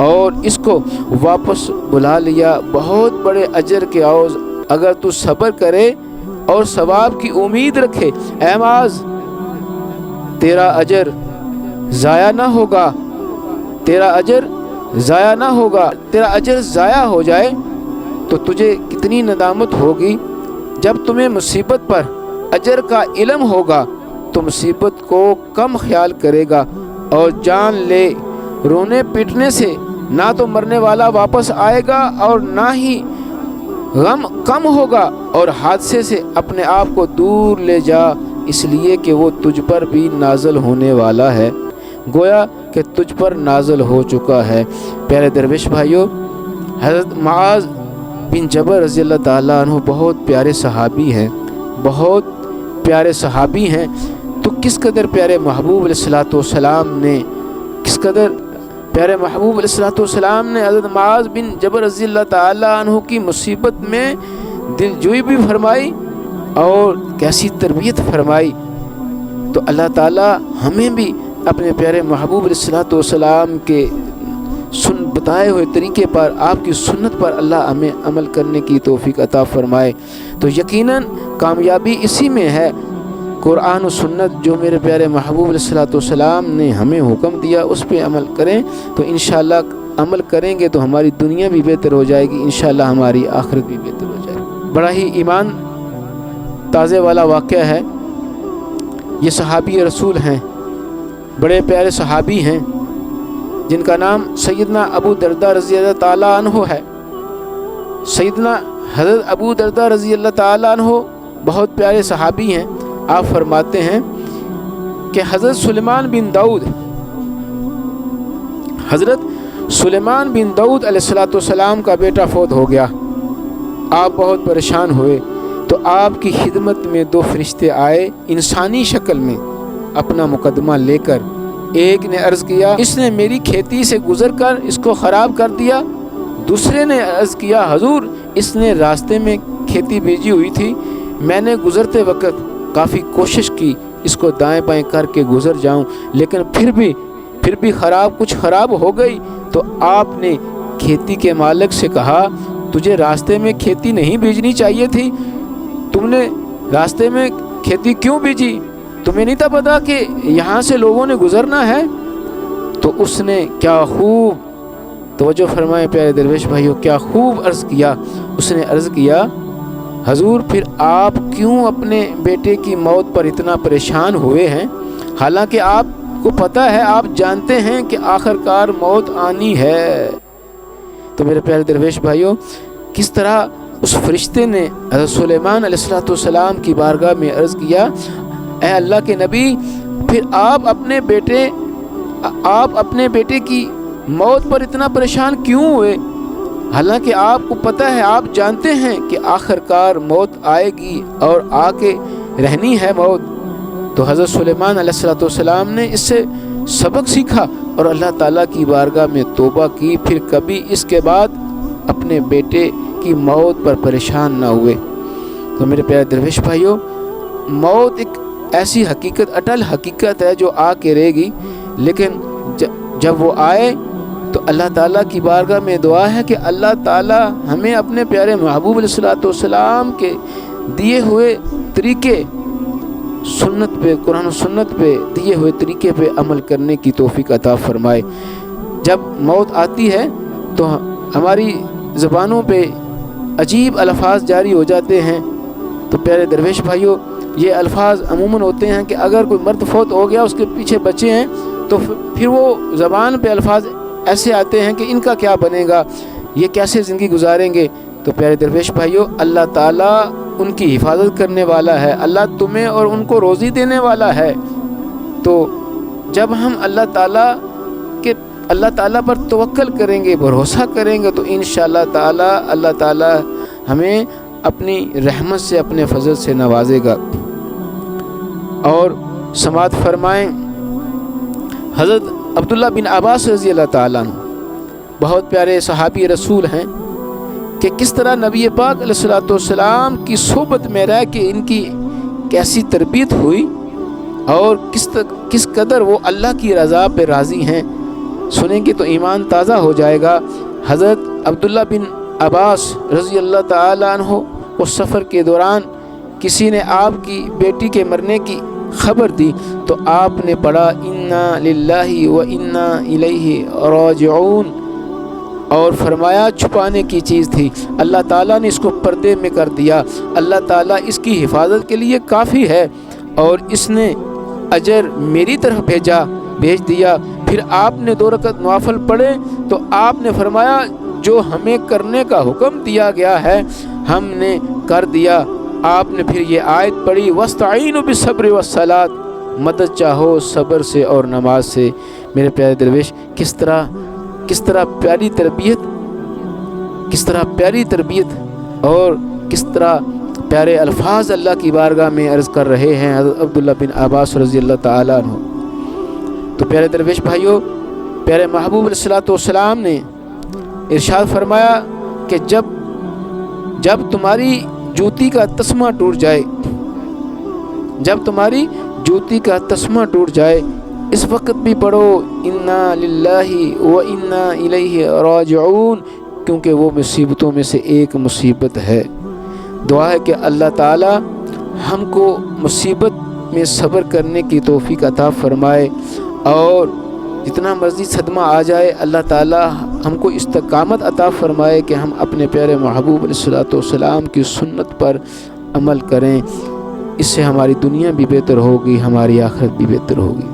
اور اس کو واپس بلا لیا بہت بڑے اجر کے عوض اگر تو صبر کرے اور ثواب کی امید رکھے۔ اے معاذ، تیرا اجر ضائع نہ ہوگا، تیرا اجر ضائع نہ ہوگا۔ تیرا اجر ضائع ہو جائے تو تجھے کتنی ندامت ہوگی۔ جب تمہیں مصیبت پر اجر کا علم ہوگا تو مصیبت کو کم خیال کرے گا، اور جان لے رونے پیٹنے سے نہ تو مرنے والا واپس آئے گا اور نہ ہی غم کم ہوگا، اور حادثے سے اپنے آپ کو دور لے جا، اس لیے کہ وہ تجھ پر بھی نازل ہونے والا ہے، گویا کہ تجھ پر نازل ہو چکا ہے۔ پیارے درویش بھائیوں، حضرت معاذ بن جبل رضی اللہ تعالیٰ عنہ بہت پیارے صحابی ہیں، بہت پیارے صحابی ہیں۔ تو کس قدر پیارے محبوب علیہ الصلوۃ والسلام نے کس قدر پیارے محبوب علیہ الصلوۃ والسلام نے حضرت معاذ بن جبل رضی اللہ تعالیٰ عنہ کی مصیبت میں دل جوئی بھی فرمائی اور کیسی تربیت فرمائی۔ تو اللہ تعالیٰ ہمیں بھی اپنے پیارے محبوب علیہ الصلوۃ والسلام کے بتائے ہوئے طریقے پر، آپ کی سنت پر اللہ ہمیں عمل کرنے کی توفیق عطا فرمائے۔ تو یقیناً کامیابی اسی میں ہے، قرآن و سنت جو میرے پیارے محبوب علیہ الصلوۃ والسلام نے ہمیں حکم دیا اس پہ عمل کریں، تو انشاءاللہ عمل کریں گے تو ہماری دنیا بھی بہتر ہو جائے گی، انشاءاللہ ہماری آخرت بھی بہتر ہو جائے گی۔ بڑا ہی ایمان تازے والا واقعہ ہے۔ یہ صحابی رسول ہیں، بڑے پیارے صحابی ہیں، جن کا نام سیدنا ابو درداء رضی اللہ تعالیٰ عنہ ہے۔ سیدنا حضرت ابو درداء رضی اللہ تعالیٰ عنہ بہت پیارے صحابی ہیں۔ آپ فرماتے ہیں کہ حضرت سلیمان بن داؤد علیہ السلام کا بیٹا فوت ہو گیا۔ آپ بہت پریشان ہوئے تو آپ کی خدمت میں دو فرشتے آئے انسانی شکل میں اپنا مقدمہ لے کر۔ ایک نے عرض کیا اس نے میری کھیتی سے گزر کر اس کو خراب کر دیا، دوسرے نے عرض کیا حضور اس نے راستے میں کھیتی بھیجی ہوئی تھی، میں نے گزرتے وقت کافی کوشش کی اس کو دائیں بائیں کر کے گزر جاؤں، لیکن پھر بھی کچھ خراب ہو گئی۔ تو آپ نے کھیتی کے مالک سے کہا تجھے راستے میں کھیتی نہیں بیجنی چاہیے تھی، تم نے راستے میں کھیتی کیوں بیجی؟ تمہیں نہیں تھا پتا کہ یہاں سے لوگوں نے گزرنا ہے؟ تو اس نے کیا خوب توجہ فرمائے پیارے درویش بھائیوں، کیا خوب عرض کیا، اس نے عرض کیا حضور پھر آپ کیوں اپنے بیٹے کی موت پر اتنا پریشان ہوئے ہیں، حالانکہ آپ کو پتہ ہے، آپ جانتے ہیں کہ آخر کار موت آنی ہے۔ تو میرے پیارے درویش بھائیوں، کس طرح اس فرشتے نے حضرت سلیمان علیہ السلام کی بارگاہ میں عرض کیا اے اللہ کے نبی پھر آپ اپنے بیٹے کی موت پر اتنا پریشان کیوں ہوئے، حالانکہ آپ کو پتہ ہے، آپ جانتے ہیں کہ آخر کار موت آئے گی اور آ کے رہنی ہے موت۔ تو حضرت سلیمان علیہ السلام نے اس سے سبق سیکھا اور اللہ تعالیٰ کی بارگاہ میں توبہ کی، پھر کبھی اس کے بعد اپنے بیٹے کی موت پر پریشان نہ ہوئے۔ تو میرے پیارے درویش بھائیوں، موت ایک ایسی حقیقت، اٹل حقیقت ہے جو آ کے رہے گی، لیکن جب وہ آئے تو اللہ تعالیٰ کی بارگاہ میں دعا ہے کہ اللہ تعالیٰ ہمیں اپنے پیارے محبوب علیہ السلام کے دیے ہوئے طریقے سنت پہ، قرآن و سنت پہ دیے ہوئے طریقے پہ عمل کرنے کی توفیق عطا فرمائے۔ جب موت آتی ہے تو ہماری زبانوں پہ عجیب الفاظ جاری ہو جاتے ہیں۔ تو پیارے درویش بھائیوں، یہ الفاظ عموماً ہوتے ہیں کہ اگر کوئی مرد فوت ہو گیا، اس کے پیچھے بچے ہیں، تو پھر وہ زبان پہ الفاظ ایسے آتے ہیں کہ ان کا کیا بنے گا، یہ کیسے زندگی گزاریں گے۔ تو پیارے درویش بھائیوں، اللہ تعالیٰ ان کی حفاظت کرنے والا ہے، اللہ تمہیں اور ان کو روزی دینے والا ہے۔ تو جب ہم اللہ تعالیٰ پر توکل کریں گے، بھروسہ کریں گے، تو انشاءاللہ تعالیٰ اللہ تعالیٰ ہمیں اپنی رحمت سے، اپنے فضل سے نوازے گا۔ اور سماعت فرمائیں حضرت عبداللہ بن عباس رضی اللہ تعالیٰ عنہ، بہت پیارے صحابی رسول ہیں، کہ کس طرح نبی پاک علیہ السلام کی صحبت میں رہ کے ان کی کیسی تربیت ہوئی اور کس قدر وہ اللہ کی رضا پہ راضی ہیں۔ سنیں گے تو ایمان تازہ ہو جائے گا۔ حضرت عبداللہ بن عباس رضی اللہ تعالیٰ عنہ اس سفر کے دوران کسی نے آپ کی بیٹی کے مرنے کی خبر دی تو آپ نے پڑھا انا للہ و انا الیہ راجعون، اور فرمایا چھپانے کی چیز تھی، اللہ تعالیٰ نے اس کو پردے میں کر دیا، اللہ تعالیٰ اس کی حفاظت کے لیے کافی ہے، اور اس نے اجر میری طرف بھیج دیا۔ پھر آپ نے 2 رکعت نوافل پڑھے تو آپ نے فرمایا جو ہمیں کرنے کا حکم دیا گیا ہے ہم نے کر دیا۔ آپ نے پھر یہ آیت پڑھی وَاسْتَعِينُوا بِالصَّبْرِ وَالصَّلَاةِ، مدد چاہو صبر سے اور نماز سے۔ میرے پیارے درویش، کس طرح پیاری تربیت اور کس طرح پیارے الفاظ اللہ کی بارگاہ میں عرض کر رہے ہیں حضرت عبداللہ بن عباس رضی اللہ تعالیٰ عنہ۔ تو پیارے درویش بھائیوں، پیارے محبوب علیہ الصلوۃ والسلام نے ارشاد فرمایا کہ جب تمہاری جوتی کا تسمہ ٹوٹ جائے، اس وقت بھی پڑھو انا للہ و انا الیہ راجعون، کیونکہ وہ مصیبتوں میں سے ایک مصیبت ہے۔ دعا ہے کہ اللہ تعالی ہم کو مصیبت میں صبر کرنے کی توفیق عطا فرمائے، اور جتنا مرضی صدمہ آ جائے اللہ تعالی ہم کو استقامت عطا فرمائے کہ ہم اپنے پیارے محبوب علیہ الصلوۃ والسلام کی سنت پر عمل کریں۔ اس سے ہماری دنیا بھی بہتر ہوگی، ہماری آخرت بھی بہتر ہوگی۔